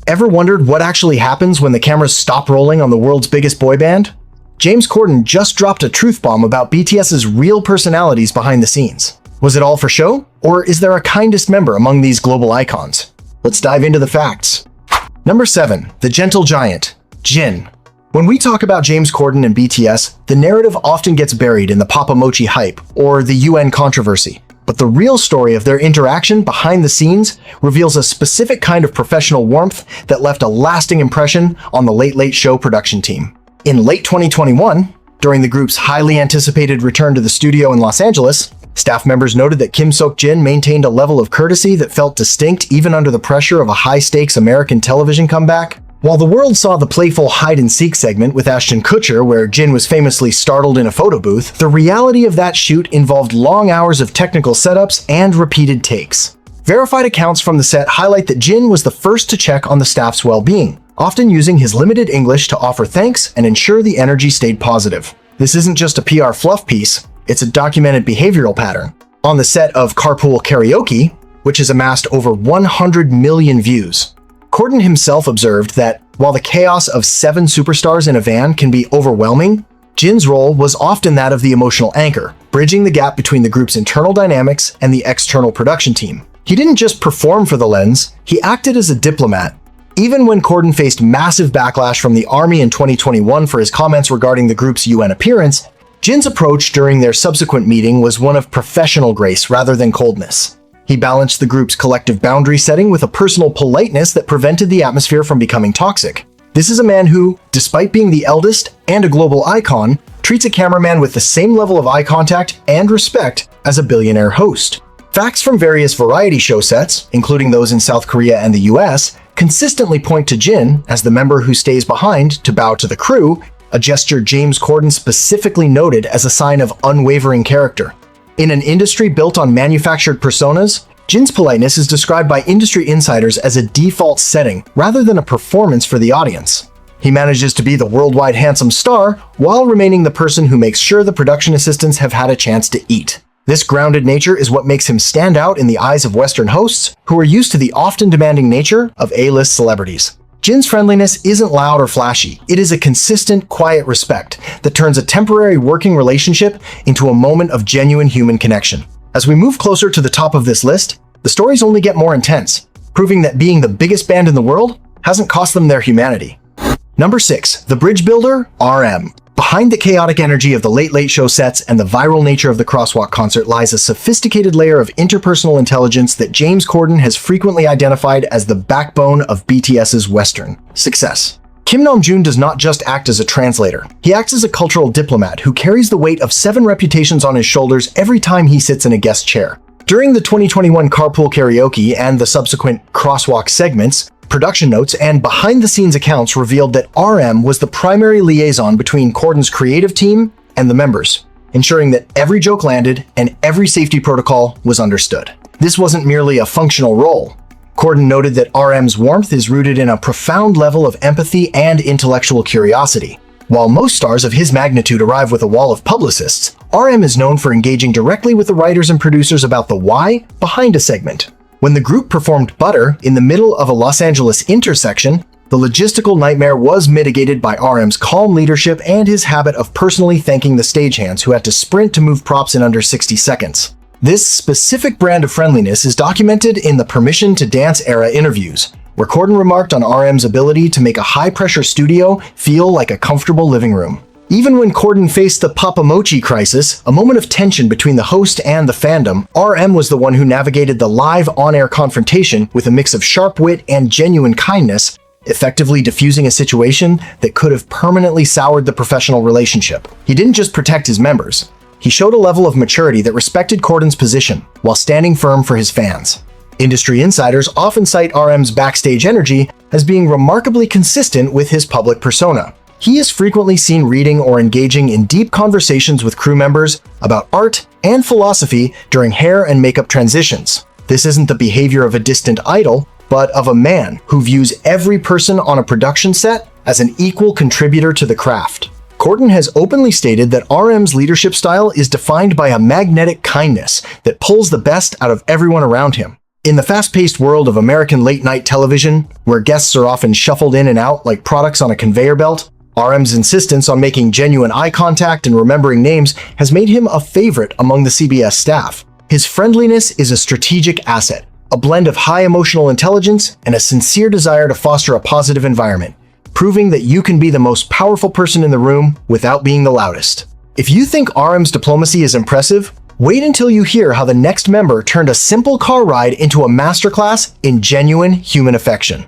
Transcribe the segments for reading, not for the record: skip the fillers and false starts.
Ever wondered what actually happens when the cameras stop rolling on the world's biggest boy band? James Corden just dropped a truth bomb about BTS's real personalities behind the scenes. Was it all for show? Or is there a kindest member among these global icons? Let's dive into the facts. Number 7. The Gentle Giant, Jin. When we talk about James Corden and BTS, the narrative often gets buried in the Pop-Emoji hype or the UN controversy. But the real story of their interaction behind the scenes reveals a specific kind of professional warmth that left a lasting impression on the Late Late Show production team. In late 2021, during the group's highly anticipated return to the studio in Los Angeles, staff members noted that Kim Sok-jin maintained a level of courtesy that felt distinct even under the pressure of a high-stakes American television comeback. While the world saw the playful hide-and-seek segment with Ashton Kutcher, where Jin was famously startled in a photo booth, the reality of that shoot involved long hours of technical setups and repeated takes. Verified accounts from the set highlight that Jin was the first to check on the staff's well-being, often using his limited English to offer thanks and ensure the energy stayed positive. This isn't just a PR fluff piece, it's a documented behavioral pattern. On the set of Carpool Karaoke, which has amassed over 100 million views, Corden himself observed that while the chaos of 7 superstars in a van can be overwhelming, Jin's role was often that of the emotional anchor, bridging the gap between the group's internal dynamics and the external production team. He didn't just perform for the lens, he acted as a diplomat. Even when Corden faced massive backlash from the Army in 2021 for his comments regarding the group's UN appearance, Jin's approach during their subsequent meeting was one of professional grace rather than coldness. He balanced the group's collective boundary setting with a personal politeness that prevented the atmosphere from becoming toxic. This is a man who, despite being the eldest and a global icon, treats a cameraman with the same level of eye contact and respect as a billionaire host. Facts from various variety show sets, including those in South Korea and the US, consistently point to Jin as the member who stays behind to bow to the crew, a gesture James Corden specifically noted as a sign of unwavering character. In an industry built on manufactured personas, Jin's politeness is described by industry insiders as a default setting rather than a performance for the audience. He manages to be the worldwide handsome star while remaining the person who makes sure the production assistants have had a chance to eat. This grounded nature is what makes him stand out in the eyes of Western hosts who are used to the often demanding nature of A-list celebrities. Jin's friendliness isn't loud or flashy. It is a consistent, quiet respect that turns a temporary working relationship into a moment of genuine human connection. As we move closer to the top of this list, the stories only get more intense, proving that being the biggest band in the world hasn't cost them their humanity. Number 6. The bridgebuilder, RM. Behind the chaotic energy of the Late Late Show sets and the viral nature of the Crosswalk Concert lies a sophisticated layer of interpersonal intelligence that James Corden has frequently identified as the backbone of BTS's Western success. Kim Namjoon does not just act as a translator. He acts as a cultural diplomat who carries the weight of 7 reputations on his shoulders every time he sits in a guest chair. During the 2021 Carpool Karaoke and the subsequent Crosswalk segments, production notes and behind-the-scenes accounts revealed that RM was the primary liaison between Corden's creative team and the members, ensuring that every joke landed and every safety protocol was understood. This wasn't merely a functional role. Corden noted that RM's warmth is rooted in a profound level of empathy and intellectual curiosity. While most stars of his magnitude arrive with a wall of publicists, RM is known for engaging directly with the writers and producers about the why behind a segment. When the group performed Butter in the middle of a Los Angeles intersection, the logistical nightmare was mitigated by RM's calm leadership and his habit of personally thanking the stagehands who had to sprint to move props in under 60 seconds. This specific brand of friendliness is documented in the Permission to Dance era interviews, where Corden remarked on RM's ability to make a high-pressure studio feel like a comfortable living room. Even when Corden faced the Pop-Emoji crisis, a moment of tension between the host and the fandom, RM was the one who navigated the live on-air confrontation with a mix of sharp wit and genuine kindness, effectively diffusing a situation that could have permanently soured the professional relationship. He didn't just protect his members. He showed a level of maturity that respected Corden's position while standing firm for his fans. Industry insiders often cite RM's backstage energy as being remarkably consistent with his public persona. He is frequently seen reading or engaging in deep conversations with crew members about art and philosophy during hair and makeup transitions. This isn't the behavior of a distant idol, but of a man who views every person on a production set as an equal contributor to the craft. Corden has openly stated that RM's leadership style is defined by a magnetic kindness that pulls the best out of everyone around him. In the fast-paced world of American late-night television, where guests are often shuffled in and out like products on a conveyor belt, RM's insistence on making genuine eye contact and remembering names has made him a favorite among the CBS staff. His friendliness is a strategic asset, a blend of high emotional intelligence and a sincere desire to foster a positive environment, proving that you can be the most powerful person in the room without being the loudest. If you think RM's diplomacy is impressive, wait until you hear how the next member turned a simple car ride into a masterclass in genuine human affection.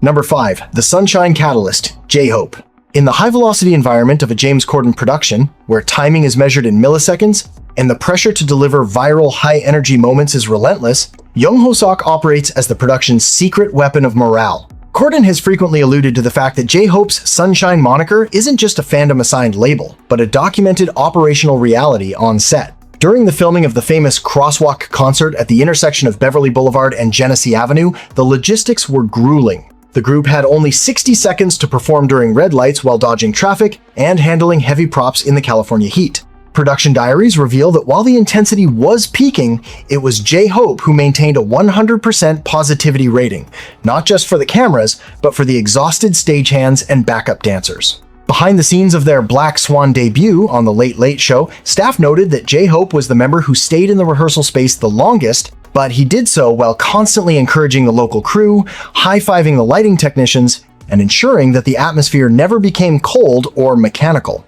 Number 5. The Sunshine Catalyst, J-Hope. In the high-velocity environment of a James Corden production, where timing is measured in milliseconds and the pressure to deliver viral high-energy moments is relentless, Young Ho-sok operates as the production's secret weapon of morale. Corden has frequently alluded to the fact that J-Hope's Sunshine moniker isn't just a fandom-assigned label, but a documented operational reality on set. During the filming of the famous Crosswalk Concert at the intersection of Beverly Boulevard and Genesee Avenue, the logistics were grueling. The group had only 60 seconds to perform during red lights while dodging traffic and handling heavy props in the California heat. Production diaries reveal that while the intensity was peaking, it was J-Hope who maintained a 100% positivity rating, not just for the cameras, but for the exhausted stagehands and backup dancers. Behind the scenes of their Black Swan debut on The Late Late Show, staff noted that J-Hope was the member who stayed in the rehearsal space the longest, but he did so while constantly encouraging the local crew, high-fiving the lighting technicians, and ensuring that the atmosphere never became cold or mechanical.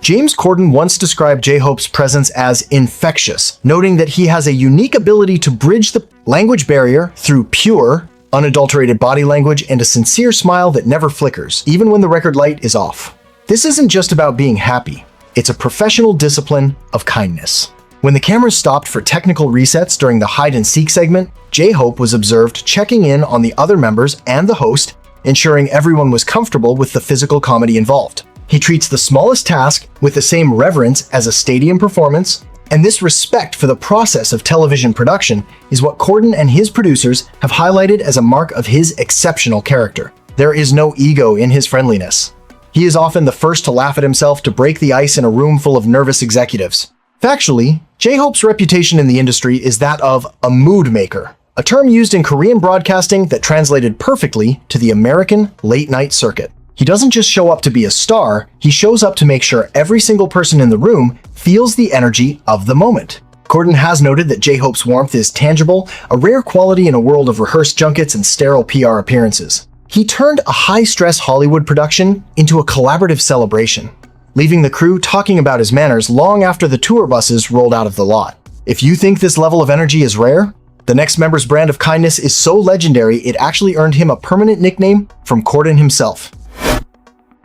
James Corden once described J-Hope's presence as infectious, noting that he has a unique ability to bridge the language barrier through pure, unadulterated body language and a sincere smile that never flickers, even when the record light is off. This isn't just about being happy. It's a professional discipline of kindness. When the cameras stopped for technical resets during the hide-and-seek segment, J-Hope was observed checking in on the other members and the host, ensuring everyone was comfortable with the physical comedy involved. He treats the smallest task with the same reverence as a stadium performance, and this respect for the process of television production is what Corden and his producers have highlighted as a mark of his exceptional character. There is no ego in his friendliness. He is often the first to laugh at himself to break the ice in a room full of nervous executives. Factually, J-Hope's reputation in the industry is that of a mood maker, a term used in Korean broadcasting that translated perfectly to the American late-night circuit. He doesn't just show up to be a star, he shows up to make sure every single person in the room feels the energy of the moment. Corden has noted that J-Hope's warmth is tangible, a rare quality in a world of rehearsed junkets and sterile PR appearances. He turned a high-stress Hollywood production into a collaborative celebration, leaving the crew talking about his manners long after the tour buses rolled out of the lot. If you think this level of energy is rare, the next member's brand of kindness is so legendary it actually earned him a permanent nickname from Corden himself.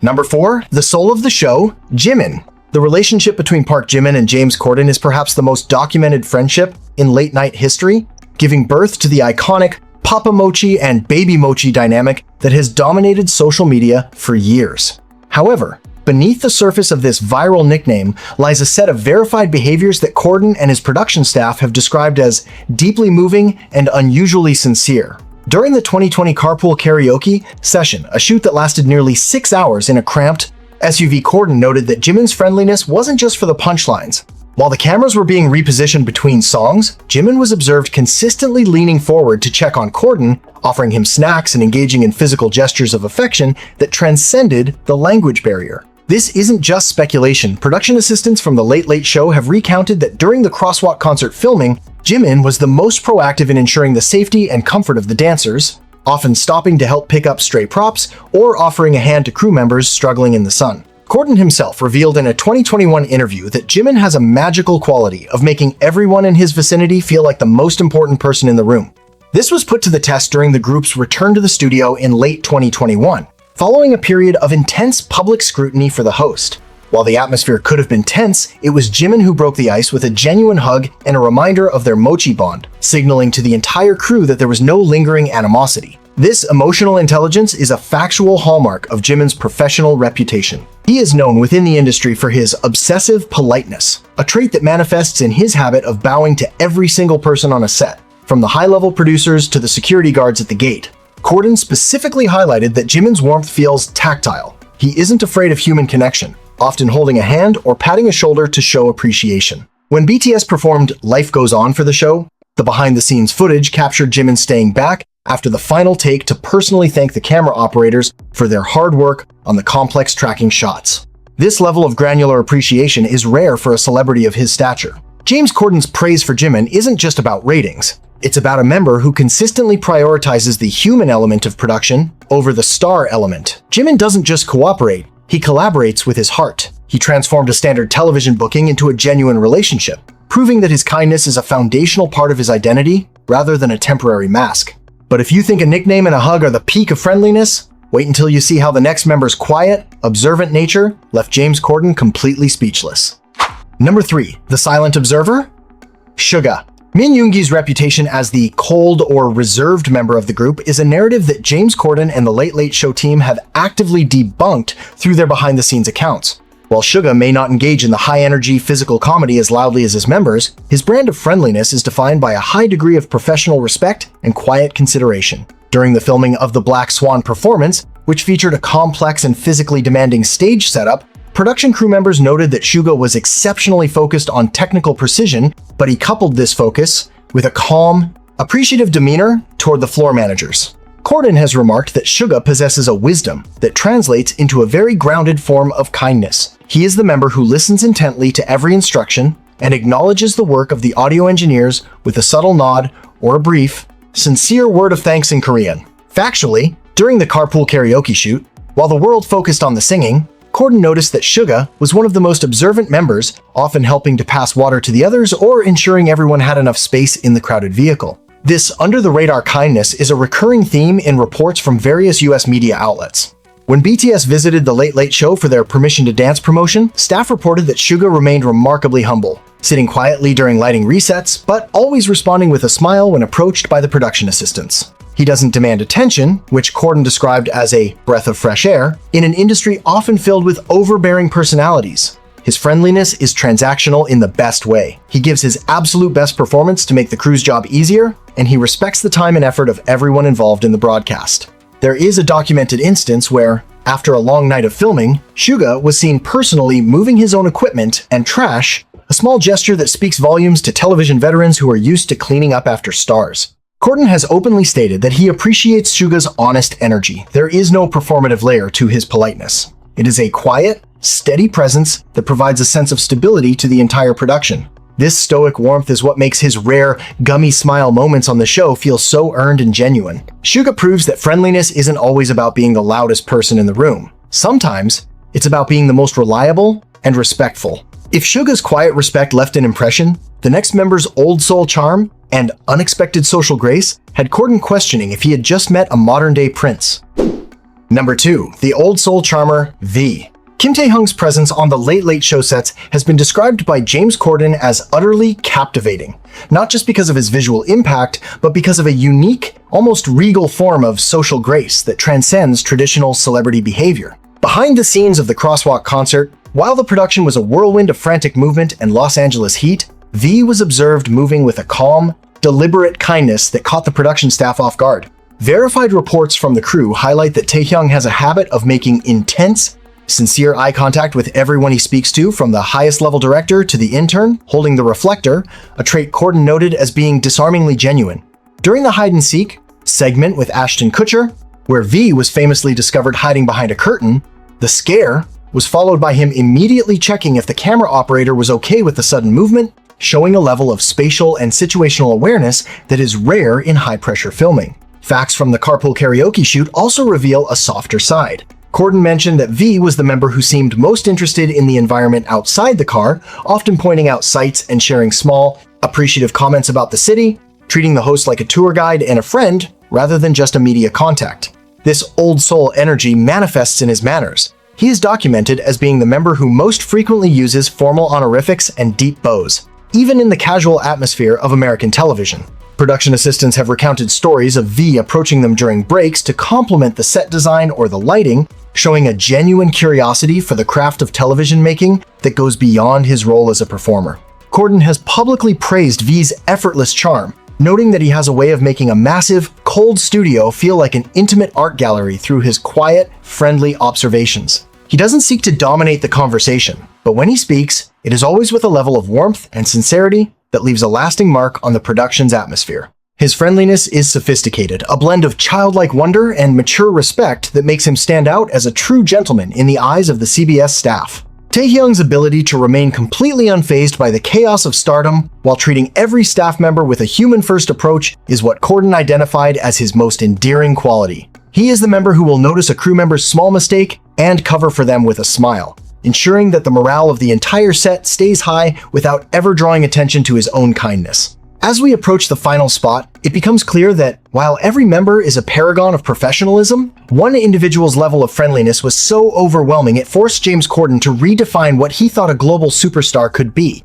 Number 4. The soul of the show, Jimin. The relationship between Park Jimin and James Corden is perhaps the most documented friendship in late-night history, giving birth to the iconic Papa Mochi and Baby Mochi dynamic that has dominated social media for years. However, beneath the surface of this viral nickname lies a set of verified behaviors that Corden and his production staff have described as deeply moving and unusually sincere. During the 2020 Carpool Karaoke session, a shoot that lasted nearly 6 hours in a cramped SUV, Corden noted that Jimin's friendliness wasn't just for the punchlines. While the cameras were being repositioned between songs, Jimin was observed consistently leaning forward to check on Corden, offering him snacks and engaging in physical gestures of affection that transcended the language barrier. This isn't just speculation. Production assistants from The Late Late Show have recounted that during the Crosswalk Concert filming, Jimin was the most proactive in ensuring the safety and comfort of the dancers, often stopping to help pick up stray props or offering a hand to crew members struggling in the sun. Corden himself revealed in a 2021 interview that Jimin has a magical quality of making everyone in his vicinity feel like the most important person in the room. This was put to the test during the group's return to the studio in late 2021, following a period of intense public scrutiny for the host. While the atmosphere could have been tense, it was Jimin who broke the ice with a genuine hug and a reminder of their mochi bond, signaling to the entire crew that there was no lingering animosity. This emotional intelligence is a factual hallmark of Jimin's professional reputation. He is known within the industry for his obsessive politeness, a trait that manifests in his habit of bowing to every single person on a set, from the high-level producers to the security guards at the gate. Corden specifically highlighted that Jimin's warmth feels tactile. He isn't afraid of human connection, often holding a hand or patting a shoulder to show appreciation. When BTS performed Life Goes On for the show, The behind-the-scenes footage captured Jimin staying back after the final take to personally thank the camera operators for their hard work on the complex tracking shots. This level of granular appreciation is rare for a celebrity of his stature. James Corden's praise for Jimin isn't just about ratings. It's about a member who consistently prioritizes the human element of production over the star element. Jimin doesn't just cooperate, he collaborates with his heart. He transformed a standard television booking into a genuine relationship, proving that his kindness is a foundational part of his identity rather than a temporary mask. But if you think a nickname and a hug are the peak of friendliness, wait until you see how the next member's quiet, observant nature left James Corden completely speechless. Number 3. The Silent Observer? Suga. Min Yoongi's reputation as the cold or reserved member of the group is a narrative that James Corden and the Late Late Show team have actively debunked through their behind-the-scenes accounts. While Suga may not engage in the high-energy physical comedy as loudly as his members, his brand of friendliness is defined by a high degree of professional respect and quiet consideration. During the filming of the Black Swan performance, which featured a complex and physically demanding stage setup, production crew members noted that Suga was exceptionally focused on technical precision, but he coupled this focus with a calm, appreciative demeanor toward the floor managers. Corden has remarked that Suga possesses a wisdom that translates into a very grounded form of kindness. He is the member who listens intently to every instruction and acknowledges the work of the audio engineers with a subtle nod or a brief, sincere word of thanks in Korean. Factually, during the Carpool Karaoke shoot, while the world focused on the singing, Corden noticed that Suga was one of the most observant members, often helping to pass water to the others or ensuring everyone had enough space in the crowded vehicle. This under-the-radar kindness is a recurring theme in reports from various US media outlets. When BTS visited the Late Late Show for their Permission to Dance promotion, staff reported that Suga remained remarkably humble, sitting quietly during lighting resets, but always responding with a smile when approached by the production assistants. He doesn't demand attention, which Corden described as a breath of fresh air, in an industry often filled with overbearing personalities. His friendliness is transactional in the best way. He gives his absolute best performance to make the crew's job easier, and he respects the time and effort of everyone involved in the broadcast. There is a documented instance where, after a long night of filming, Suga was seen personally moving his own equipment and trash, a small gesture that speaks volumes to television veterans who are used to cleaning up after stars. Corden has openly stated that he appreciates Suga's honest energy. There is no performative layer to his politeness. It is a quiet, steady presence that provides a sense of stability to the entire production. This stoic warmth is what makes his rare, gummy smile moments on the show feel so earned and genuine. Suga proves that friendliness isn't always about being the loudest person in the room. Sometimes, it's about being the most reliable and respectful. If Suga's quiet respect left an impression, the next member's old soul charm and unexpected social grace had Corden questioning if he had just met a modern-day prince. Number 2. The old soul charmer, V. Kim Tae-hung's presence on the Late Late Show sets has been described by James Corden as utterly captivating, not just because of his visual impact, but because of a unique, almost regal form of social grace that transcends traditional celebrity behavior. Behind the scenes of the Crosswalk Concert, while the production was a whirlwind of frantic movement and Los Angeles heat, V was observed moving with a calm, deliberate kindness that caught the production staff off guard. Verified reports from the crew highlight that Tae-hyung has a habit of making intense, sincere eye contact with everyone he speaks to, from the highest level director to the intern holding the reflector, a trait Corden noted as being disarmingly genuine. During the hide-and-seek segment with Ashton Kutcher, where V was famously discovered hiding behind a curtain, the scare was followed by him immediately checking if the camera operator was okay with the sudden movement, showing a level of spatial and situational awareness that is rare in high-pressure filming. Facts from the Carpool Karaoke shoot also reveal a softer side. Corden mentioned that V was the member who seemed most interested in the environment outside the car, often pointing out sights and sharing small, appreciative comments about the city, treating the host like a tour guide and a friend rather than just a media contact. This old soul energy manifests in his manners. He is documented as being the member who most frequently uses formal honorifics and deep bows, even in the casual atmosphere of American television. Production assistants have recounted stories of V approaching them during breaks to compliment the set design or the lighting, showing a genuine curiosity for the craft of television making that goes beyond his role as a performer. Corden has publicly praised V's effortless charm, noting that he has a way of making a massive, cold studio feel like an intimate art gallery through his quiet, friendly observations. He doesn't seek to dominate the conversation, but when he speaks, it is always with a level of warmth and sincerity that leaves a lasting mark on the production's atmosphere. His friendliness is sophisticated, a blend of childlike wonder and mature respect that makes him stand out as a true gentleman in the eyes of the CBS staff. Taehyung's ability to remain completely unfazed by the chaos of stardom while treating every staff member with a human-first approach is what Corden identified as his most endearing quality. He is the member who will notice a crew member's small mistake and cover for them with a smile, ensuring that the morale of the entire set stays high without ever drawing attention to his own kindness. As we approach the final spot, it becomes clear that while every member is a paragon of professionalism, one individual's level of friendliness was so overwhelming it forced James Corden to redefine what he thought a global superstar could be.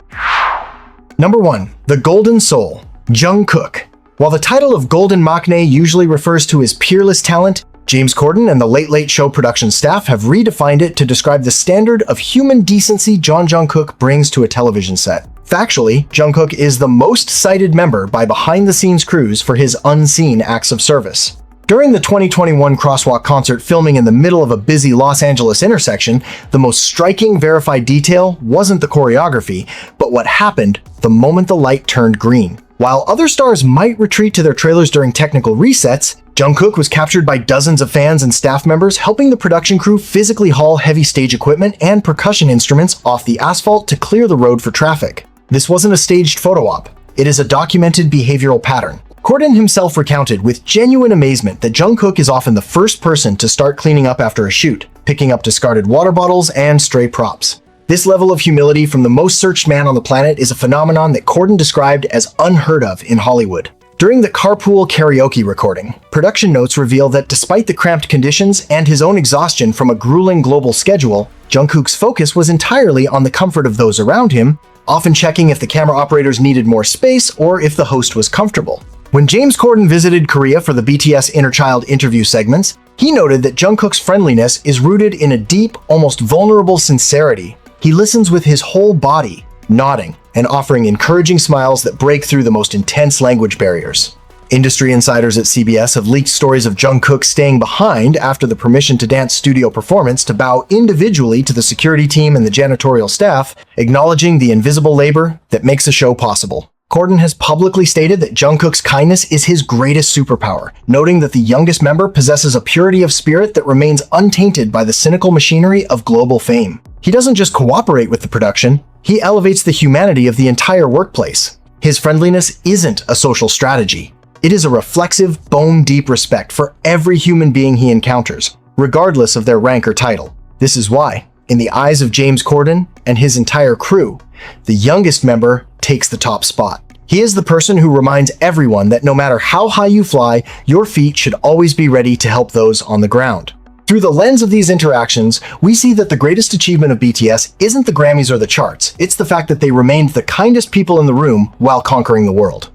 Number 1. The Golden Soul, Jungkook. While the title of Golden Maknae usually refers to his peerless talent, James Corden and the Late Late Show production staff have redefined it to describe the standard of human decency Jungkook brings to a television set. Factually, Jungkook is the most cited member by behind-the-scenes crews for his unseen acts of service. During the 2021 Crosswalk Concert filming in the middle of a busy Los Angeles intersection, the most striking verified detail wasn't the choreography, but what happened the moment the light turned green. While other stars might retreat to their trailers during technical resets, Jungkook was captured by dozens of fans and staff members, helping the production crew physically haul heavy stage equipment and percussion instruments off the asphalt to clear the road for traffic. This wasn't a staged photo op. It is a documented behavioral pattern. Corden himself recounted with genuine amazement that Jungkook is often the first person to start cleaning up after a shoot, picking up discarded water bottles and stray props. This level of humility from the most searched man on the planet is a phenomenon that Corden described as unheard of in Hollywood. During the Carpool Karaoke recording, production notes reveal that despite the cramped conditions and his own exhaustion from a grueling global schedule, Jungkook's focus was entirely on the comfort of those around him, often checking if the camera operators needed more space or if the host was comfortable. When James Corden visited Korea for the BTS Inner Child interview segments, he noted that Jungkook's friendliness is rooted in a deep, almost vulnerable sincerity. He listens with his whole body, nodding and offering encouraging smiles that break through the most intense language barriers. Industry insiders at CBS have leaked stories of Jungkook staying behind after the Permission to Dance studio performance to bow individually to the security team and the janitorial staff, acknowledging the invisible labor that makes a show possible. Corden has publicly stated that Jungkook's kindness is his greatest superpower, noting that the youngest member possesses a purity of spirit that remains untainted by the cynical machinery of global fame. He doesn't just cooperate with the production, he elevates the humanity of the entire workplace. His friendliness isn't a social strategy. It is a reflexive, bone-deep respect for every human being he encounters, regardless of their rank or title. This is why, in the eyes of James Corden and his entire crew, the youngest member takes the top spot. He is the person who reminds everyone that no matter how high you fly, your feet should always be ready to help those on the ground. Through the lens of these interactions, we see that the greatest achievement of BTS isn't the Grammys or the charts, it's the fact that they remained the kindest people in the room while conquering the world.